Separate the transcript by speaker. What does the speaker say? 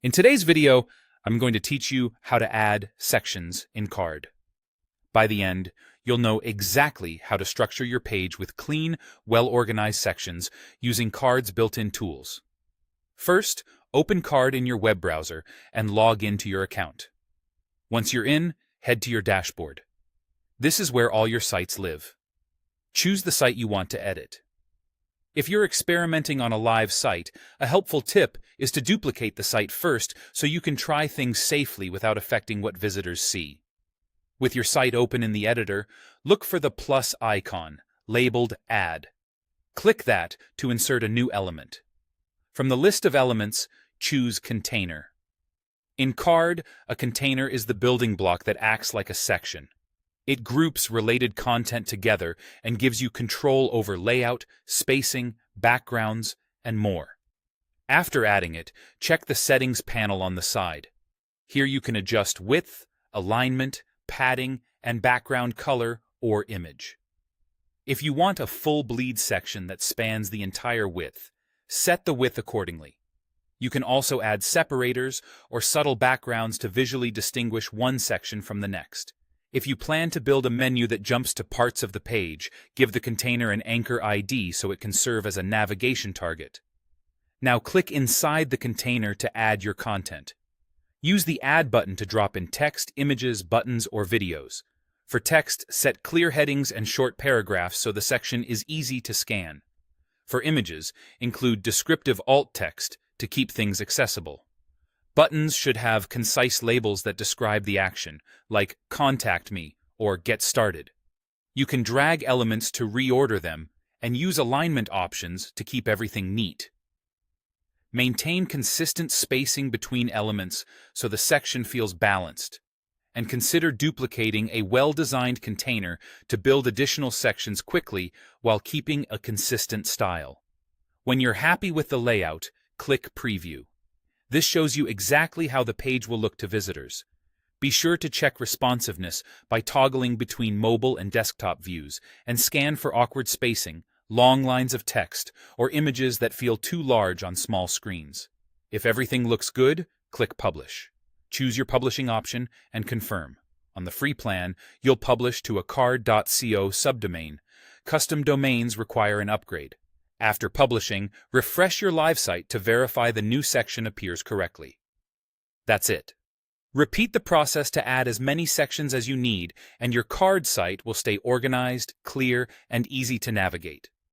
Speaker 1: In today's video, I'm going to teach you how to add sections in Card. By the end, you'll know exactly how to structure your page with clean, well-organized sections using Card's built-in tools. First, open Card in your web browser and log into your account. Once you're in, head to your dashboard. This is where all your sites live. Choose the site you want to edit. If you're experimenting on a live site, a helpful tip is to duplicate the site first so you can try things safely without affecting what visitors see. With your site open in the editor, look for the plus icon, labeled Add. Click that to insert a new element. From the list of elements, choose Container. In Card, a container is the building block that acts like a section. It groups related content together and gives you control over layout, spacing, backgrounds, and more. After adding it, check the Settings panel on the side. Here you can adjust width, alignment, padding, and background color or image. If you want a full bleed section that spans the entire width, set the width accordingly. You can also add separators or subtle backgrounds to visually distinguish one section from the next. If you plan to build a menu that jumps to parts of the page, give the container an anchor ID so it can serve as a navigation target. Now click inside the container to add your content. Use the Add button to drop in text, images, buttons, or videos. For text, set clear headings and short paragraphs so the section is easy to scan. For images, include descriptive alt text to keep things accessible. Buttons should have concise labels that describe the action, like Contact Me or Get Started. You can drag elements to reorder them and use alignment options to keep everything neat. Maintain consistent spacing between elements so the section feels balanced, and consider duplicating a well-designed container to build additional sections quickly while keeping a consistent style. When you're happy with the layout, click Preview. This shows you exactly how the page will look to visitors. Be sure to check responsiveness by toggling between mobile and desktop views, and scan for awkward spacing, long lines of text, or images that feel too large on small screens. If everything looks good, click Publish. Choose your publishing option and confirm. On the free plan, you'll publish to a card.co subdomain. Custom domains require an upgrade. After publishing, refresh your live site to verify the new section appears correctly. That's it. Repeat the process to add as many sections as you need, and your Card site will stay organized, clear, and easy to navigate.